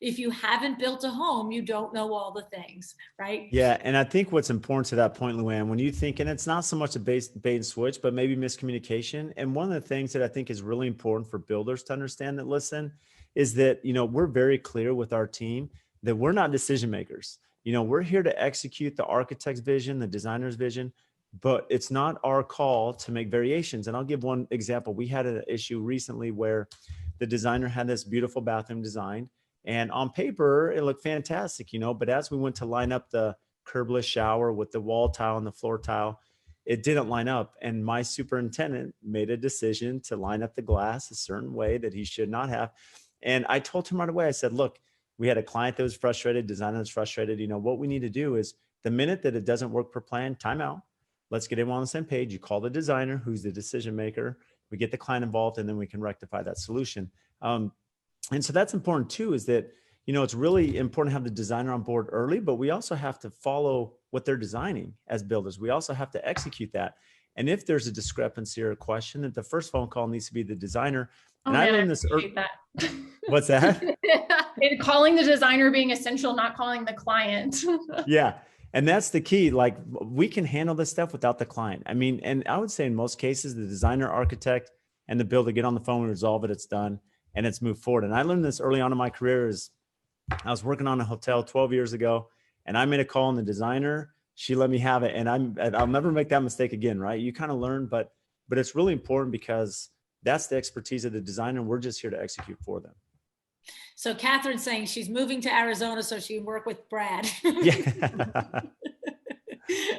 if you haven't built a home, you don't know all the things, right? Yeah. And I think what's important to that point, LuAnn, when you think, and it's not so much a bait and switch, but maybe miscommunication. And one of the things that I think is really important for builders to understand that listen is that, we're very clear with our team that we're not decision makers. We're here to execute the architect's vision, the designer's vision, but it's not our call to make variations. And I'll give one example. We had an issue recently where the designer had this beautiful bathroom design, and on paper, it looked fantastic, but as we went to line up the curbless shower with the wall tile and the floor tile, it didn't line up. And my superintendent made a decision to line up the glass a certain way that he should not have. And I told him right away, I said, look, we had a client that was frustrated, designer was frustrated. What we need to do is the minute that it doesn't work per plan, time out. Let's get everyone on the same page. You call the designer, who's the decision maker. We get the client involved, and then we can rectify that solution. And so that's important too, is that, it's really important to have the designer on board early, but we also have to follow what they're designing as builders. We also have to execute that. And if there's a discrepancy or a question, that the first phone call needs to be the designer. And I learned this. That. What's that? And calling the designer being essential, not calling the client. Yeah. And that's the key. Like, we can handle this stuff without the client. I mean, and I would say in most cases, the designer, architect, and the builder get on the phone and resolve it. It's done. And it's moved forward. And I learned this early on in my career. Is I was working on a hotel 12 years ago, and I made a call on the designer. She let me have it. And I'll never make that mistake again, right? You kind of learn, but it's really important because that's the expertise of the designer. We're just here to execute for them. So Catherine's saying she's moving to Arizona so she can work with Brad. Yeah.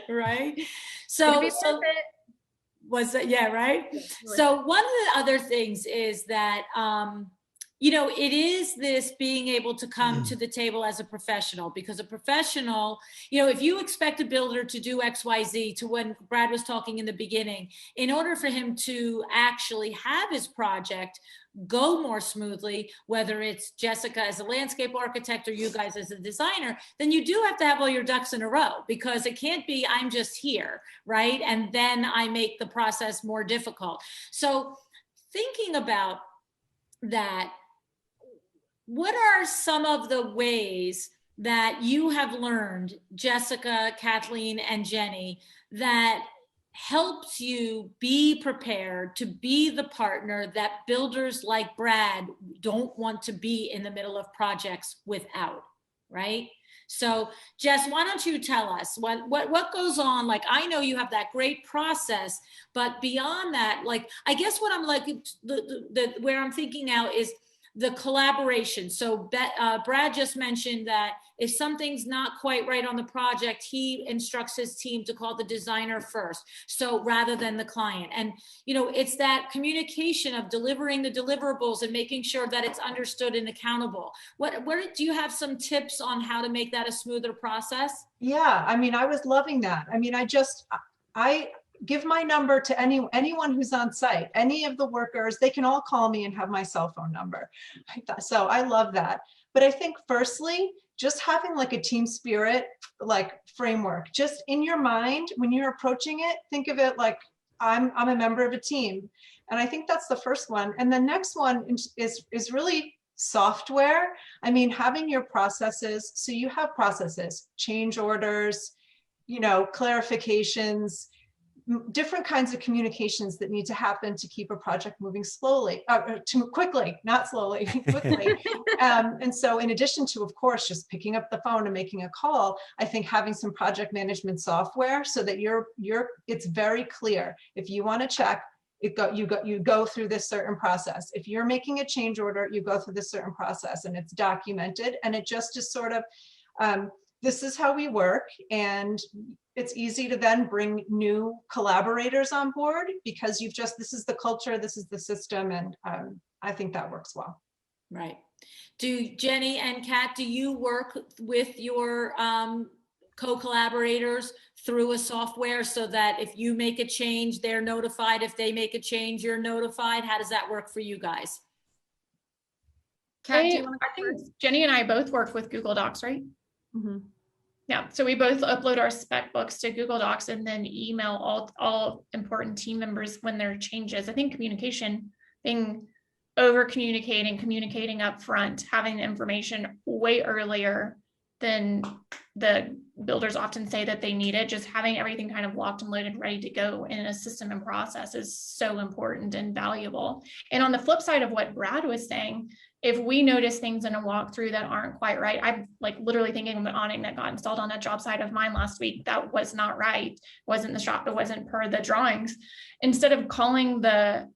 Right? So was that, yeah, right? So one of the other things is that, it is this being able to come to the table as a professional, because a professional, if you expect a builder to do X, Y, Z, to when Brad was talking in the beginning, in order for him to actually have his project go more smoothly, whether it's Jessica as a landscape architect or you guys as a designer, then you do have to have all your ducks in a row, because it can't be, I'm just here, right? And then I make the process more difficult. So thinking about that, what are some of the ways that you have learned, Jessica, Kathleen, and Jenny, that helps you be prepared to be the partner that builders like Brad don't want to be in the middle of projects without, right? So Jess, why don't you tell us what goes on? Like, I know you have that great process, but beyond that, like, I guess what I'm like, where I'm thinking now is the collaboration. So Brad just mentioned that if something's not quite right on the project, he instructs his team to call the designer first, so rather than the client. And it's that communication of delivering the deliverables and making sure that it's understood and accountable. What do you have some tips on how to make that a smoother process? Yeah, I mean, I was loving that. I mean, I give my number to anyone who's on site, any of the workers. They can all call me and have my cell phone number. So I love that. But I think firstly, just having like a team spirit, like framework, just in your mind, when you're approaching it, think of it like I'm a member of a team. And I think that's the first one. And the next one is really software. I mean, having your processes. So you have processes, change orders, clarifications, different kinds of communications that need to happen to keep a project moving slowly, quickly, not slowly, quickly. And so in addition to, of course, just picking up the phone and making a call, I think having some project management software so that it's very clear. If you want to check, you go through this certain process. If you're making a change order, you go through this certain process, and it's documented, and it just is sort of, this is how we work. And it's easy to then bring new collaborators on board because this is the culture, this is the system. And I think that works well. Right. Do Jenny and Kat, do you work with your co-collaborators through a software so that if you make a change, they're notified? If they make a change, you're notified? How does that work for you guys? Kat, I think Jenny and I both work with Google Docs, right? Mm-hmm. Yeah, so we both upload our spec books to Google Docs and then email all important team members when there are changes. I think communication, being over communicating up front, having the information way earlier than the builders often say that they need it, just having everything kind of locked and loaded, ready to go in a system and process is so important and valuable. And on the flip side of what Brad was saying, if we notice things in a walkthrough that aren't quite right, I'm like literally thinking of an awning that got installed on that job site of mine last week. That was not right. It wasn't the shop. It wasn't per the drawings. Instead of calling the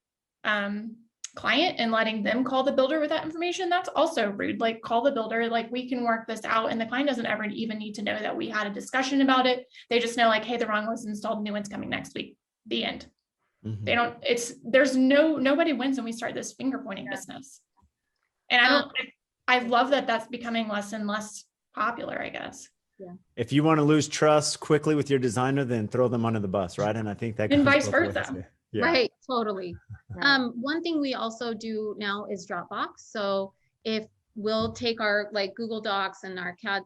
client and letting them call the builder with that information, that's also rude. Like, call the builder, like, we can work this out. And the client doesn't ever even need to know that we had a discussion about it. They just know, like, hey, the wrong was installed, new one's coming next week. The end. Mhm. They don't, nobody wins when we start this finger pointing business. And I love that that's becoming less and less popular, I guess. Yeah. If you want to lose trust quickly with your designer, then throw them under the bus, right? And I think that And goes vice both versa. ways. Yeah. Right, totally. Right. One thing we also do now is Dropbox. So if we'll take our like Google Docs and our CAD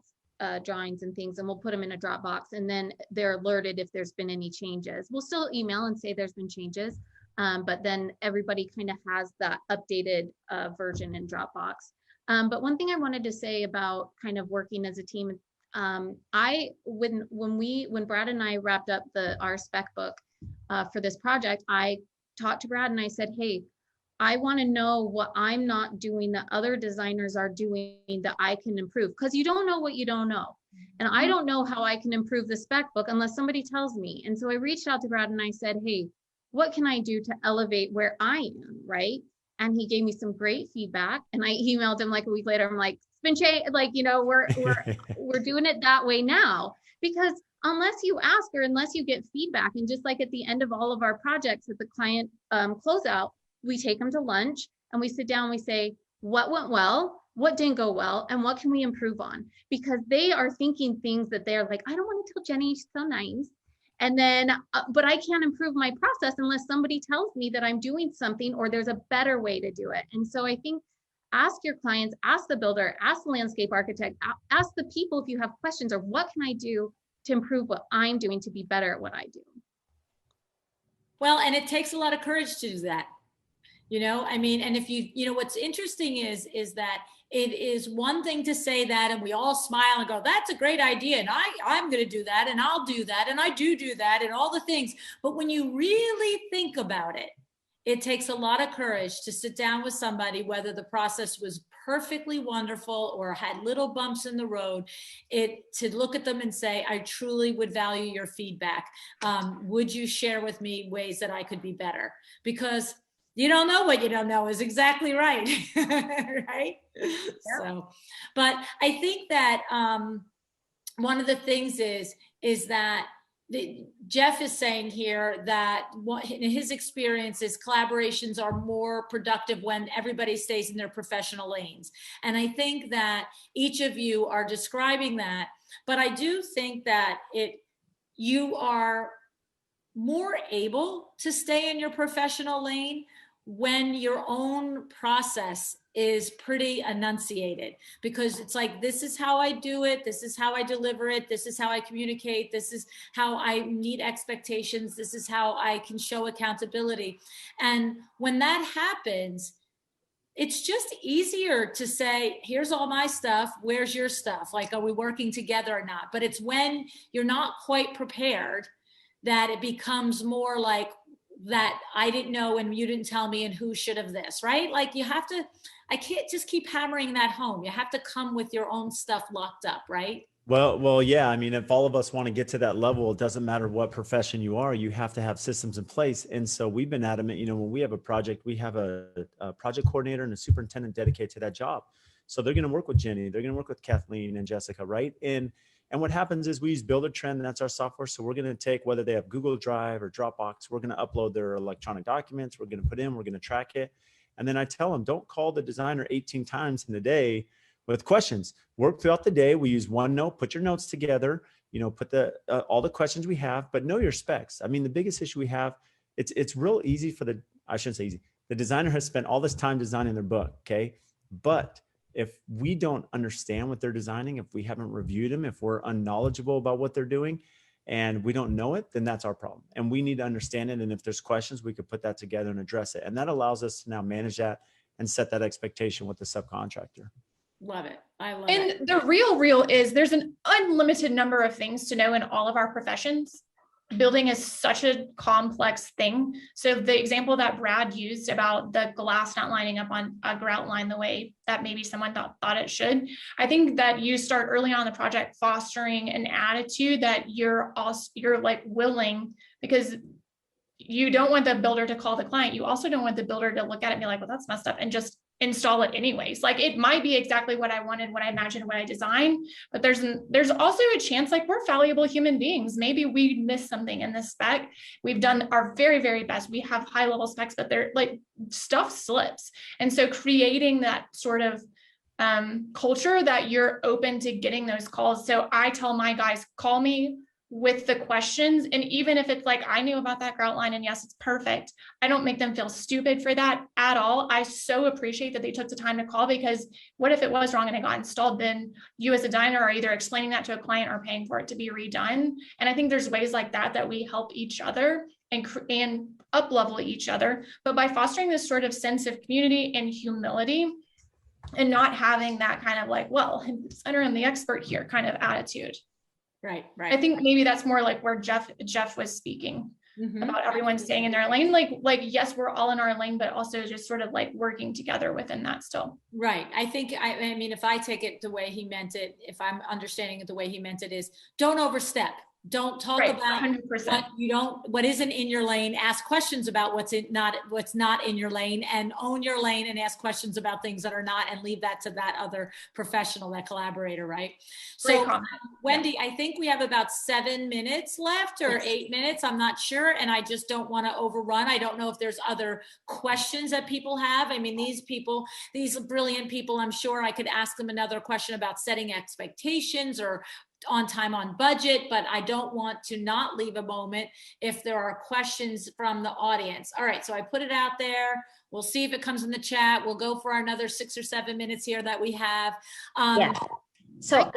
drawings and things, and we'll put them in a Dropbox, and then they're alerted if there's been any changes. We'll still email and say there's been changes, but then everybody kind of has that updated version in Dropbox. But one thing I wanted to say about kind of working as a team, when Brad and I wrapped up our spec book for this project, I talked to Brad and I said, hey, I want to know what I'm not doing that other designers are doing that I can improve, because you don't know what you don't know. And I don't know how I can improve the spec book unless somebody tells me. And so I reached out to Brad and I said, hey, what can I do to elevate where I am, right? And he gave me some great feedback. And I emailed him like a week later. I'm like, it's been changed. Like, you know, we're doing it that way now, because unless you ask or unless you get feedback, and just like at the end of all of our projects at the client closeout, we take them to lunch and we sit down, we say, what went well, what didn't go well, and what can we improve on? Because they are thinking things that they're like, I don't want to tell Jenny, she's so nice. And then, but I can't improve my process unless somebody tells me that I'm doing something or there's a better way to do it. And so I think ask your clients, ask the builder, ask the landscape architect, ask the people if you have questions, or what can I do to improve what I'm doing to be better at what I do. Well, and it takes a lot of courage to do that. You know, I mean, and if what's interesting is that it is one thing to say that and we all smile and go, that's a great idea. And I'm going to do that and I'll do that. And I do that and all the things. But when you really think about it, it takes a lot of courage to sit down with somebody, whether the process was perfectly wonderful or had little bumps in the road, to look at them and say, I truly would value your feedback. Would you share with me ways that I could be better? Because you don't know what you don't know is exactly right. Right? Yeah. So, but I think that one of the things is that Jeff is saying here that in his experiences, collaborations are more productive when everybody stays in their professional lanes. And I think that each of you are describing that, but I do think that you are more able to stay in your professional lane when your own process is pretty enunciated, because it's like, this is how I do it. This is how I deliver it. This is how I communicate. This is how I meet expectations. This is how I can show accountability. And when that happens, it's just easier to say, here's all my stuff. Where's your stuff? Like, are we working together or not? But it's when you're not quite prepared that it becomes more like that I didn't know and you didn't tell me and who should have this, right? Like you have to, I can't just keep hammering that home. You have to come with your own stuff locked up, right? Well, yeah. I mean, if all of us want to get to that level, it doesn't matter what profession you are, you have to have systems in place. And so we've been adamant, when we have a project, we have a project coordinator and a superintendent dedicated to that job. So they're going to work with Jenny, they're going to work with Kathleen and Jessica, right? And what happens is we use Buildertrend, and that's our software. So we're going to take, whether they have Google Drive or Dropbox, we're going to upload their electronic documents, we're going to put in, we're going to track it. And then I tell them, don't call the designer 18 times in the day with questions. Work throughout the day. We use OneNote, put your notes together, put all the questions we have, but know your specs. I mean, the biggest issue we have, it's real easy I shouldn't say easy. The designer has spent all this time designing their book, okay? But if we don't understand what they're designing, if we haven't reviewed them, if we're unknowledgeable about what they're doing and we don't know it, then that's our problem. And we need to understand it. And if there's questions, we could put that together and address it. And that allows us to now manage that and set that expectation with the subcontractor. Love it. I love it. And the real is there's an unlimited number of things to know in all of our professions. Building is such a complex thing. So the example that Brad used about the glass not lining up on a grout line the way that maybe someone thought it should, I think that you start early on in the project fostering an attitude that you're like willing, because you don't want the builder to call the client. You also don't want the builder to look at it and be like, well, that's messed up, and just install it anyways. Like it might be exactly what I wanted, what I imagined, what I designed, but there's also a chance, like we're fallible human beings. Maybe we missed something in this spec. We've done our very, very best. We have high level specs, but they're like stuff slips. And so creating that sort of culture that you're open to getting those calls. So I tell my guys, call me with the questions. And even if it's like, I knew about that grout line and yes, it's perfect, I don't make them feel stupid for that at all. I so appreciate that they took the time to call, because what if it was wrong and it got installed? Then you as a designer are either explaining that to a client or paying for it to be redone. And I think there's ways like that we help each other and up level each other. But by fostering this sort of sense of community and humility, and not having that kind of like, well, I'm the expert here kind of attitude. Right. I think maybe that's more like where Jeff was speaking about everyone staying in their lane. Like, yes, we're all in our lane, but also just sort of like working together within that still. Right. I think, I mean, if I take it the way he meant it, if I'm understanding it the way he meant it, is don't overstep. Don't talk about 100%. What isn't in your lane. Ask questions about what's not in your lane, and own your lane and ask questions about things that are not, and leave that to that other professional, that collaborator, right? So Wendy, I think we have about 7 minutes left, or 8 minutes. I'm not sure. And I just don't want to overrun. I don't know if there's other questions that people have. I mean, these brilliant people, I'm sure I could ask them another question about setting expectations or on time, on budget, but I don't want to not leave a moment if there are questions from the audience. All right, so I put it out there. We'll see if it comes in the chat. We'll go for another 6 or 7 minutes here that we have. Yeah. So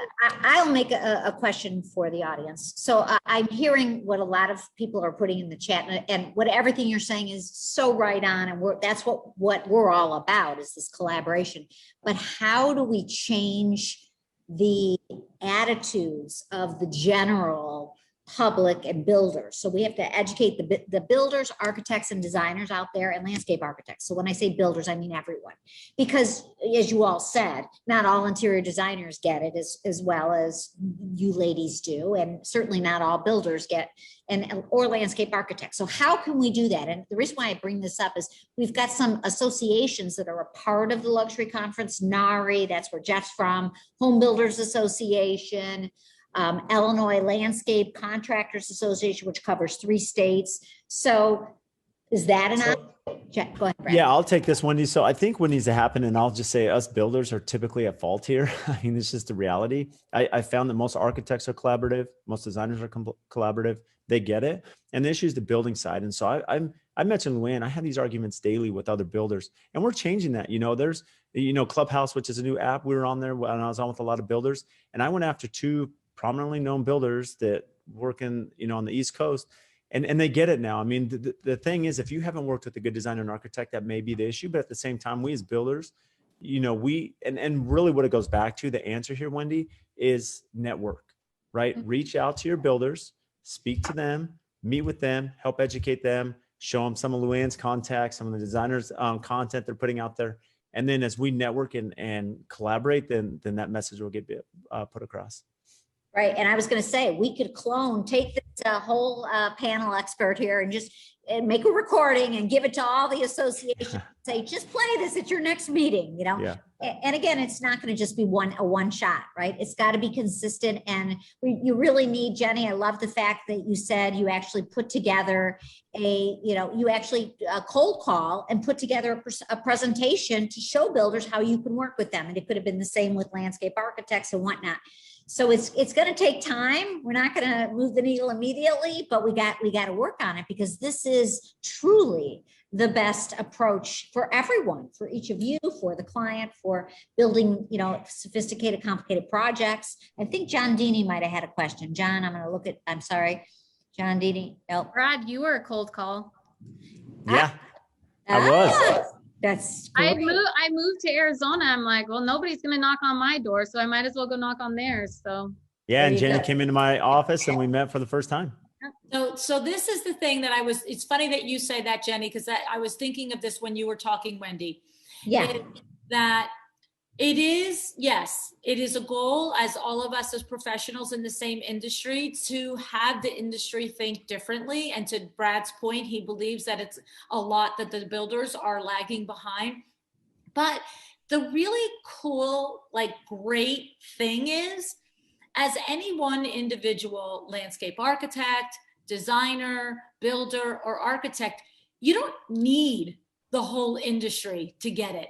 I'll make a question for the audience. So I'm hearing what a lot of people are putting in the chat, and what everything you're saying is so right on, and that's what we're all about, is this collaboration. But how do we change the attitudes of the general public and builders? So we have to educate the builders, architects, and designers out there, and landscape architects. So when I say builders, I mean everyone, because as you all said, not all interior designers get it as well as you ladies do, and certainly not all builders get, or landscape architects. So how can we do that? And the reason why I bring this up is we've got some associations that are a part of the luxury conference. NARI, that's where Jeff's from, Home Builders Association, Illinois Landscape Contractors Association, which covers 3 states. So is that enough? Go ahead, Brad. Yeah, I'll take this, Wendy. So I think what needs to happen, and I'll just say us builders are typically at fault here. I mean, it's just the reality. I found that most architects are collaborative. Most designers are collaborative. They get it. And the issue is the building side. And so I mentioned LuAnn, I have these arguments daily with other builders, and we're changing that. There's, Clubhouse, which is a new app. We were on there when I was on with a lot of builders, and I went after 2 prominently known builders that work in, on the East Coast, and they get it now. I mean, the thing is, if you haven't worked with a good designer and architect, that may be the issue. But at the same time, we as builders, and really what it goes back to, the answer here, Wendy, is network, right? Reach out to your builders, speak to them, meet with them, help educate them, show them some of LuAnn's contacts, some of the designers' content they're putting out there. And then as we network and collaborate, then that message will get put across. Right. And I was going to say, we could take this whole panel expert here and just make a recording and give it to all the associations. Say, just play this at your next meeting, you know? Yeah. And again, it's not going to just be a one shot, right? It's got to be consistent. And you really need, Jenny, I love the fact that you said you actually put together you actually cold call and put together a presentation to show builders how you can work with them. And it could have been the same with landscape architects and whatnot. So it's going to take time. We're not going to move the needle immediately, but we got to work on it, because this is truly the best approach for everyone, for each of you, for the client, for building, sophisticated, complicated projects. I think John Dini might have had a question. John, I'm sorry. John Dini. Oh. Brad, you were a cold call. Yeah, I was. That's great. I moved to Arizona. I'm like, well, nobody's going to knock on my door, so I might as well go knock on theirs. So yeah, and Jenny came into my office and we met for the first time. So this is the thing that it's funny that you say that, Jenny, because I was thinking of this when you were talking, Wendy. Yeah. It is a goal, as all of us as professionals in the same industry, to have the industry think differently. And to Brad's point, he believes that it's a lot that the builders are lagging behind. But the really cool, great thing is, as any one individual landscape architect, designer, builder, or architect, you don't need the whole industry to get it.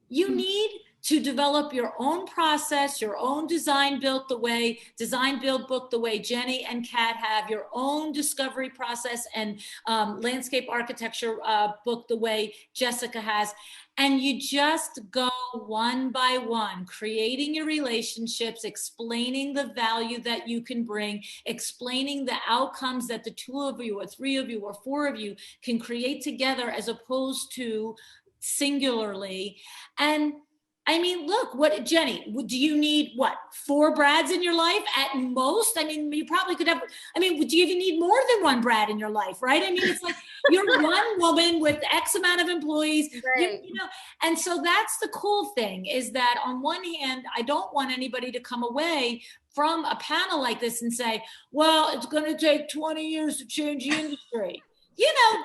You need to develop your own process, your own design build book, the way Jenny and Kat have, your own discovery process and landscape architecture book, the way Jessica has. And you just go one by one, creating your relationships, explaining the value that you can bring, explaining the outcomes that the 2 of you or 3 of you or 4 of you can create together, as opposed to singularly. And I mean, look, Jenny, do you need 4 Brads in your life at most? I mean, you probably could have, do you even need more than 1 Brad in your life, right? I mean, it's like you're one woman with X amount of employees, right. And so that's the cool thing, is that on one hand, I don't want anybody to come away from a panel like this and say, well, it's going to take 20 years to change the industry.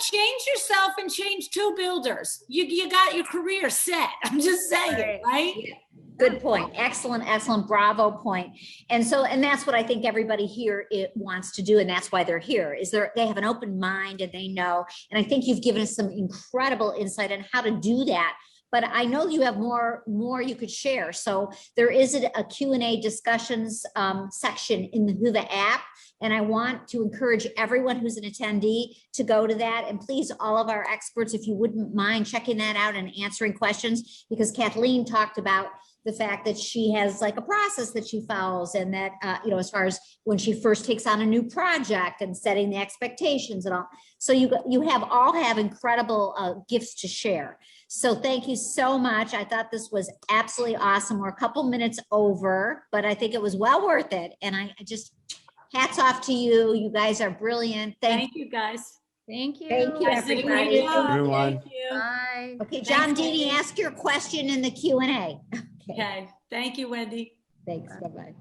Change yourself and change 2 builders. You got your career set. I'm just saying, right? Yeah. Good point. Excellent, bravo point. And that's what I think everybody here wants to do. And that's why they're here, is they have an open mind and they know. And I think you've given us some incredible insight on how to do that. But I know you have more you could share. So there is a Q&A discussions section in the Whova app. And I want to encourage everyone who's an attendee to go to that. And please, all of our experts, if you wouldn't mind checking that out and answering questions, because Kathleen talked about the fact that she has a process that she follows, and that, as far as when she first takes on a new project and setting the expectations and all. So you all have incredible gifts to share. So thank you so much. I thought this was absolutely awesome. We're a couple minutes over, but I think it was well worth it. And I just, hats off to you. You guys are brilliant. Thank you, guys. Thank you. Thank you, everybody. Everyone. Thank you. Bye. Okay, John Dini, ask your question in the Q&A. Okay. Thank you, Wendy. Thanks. Bye-bye.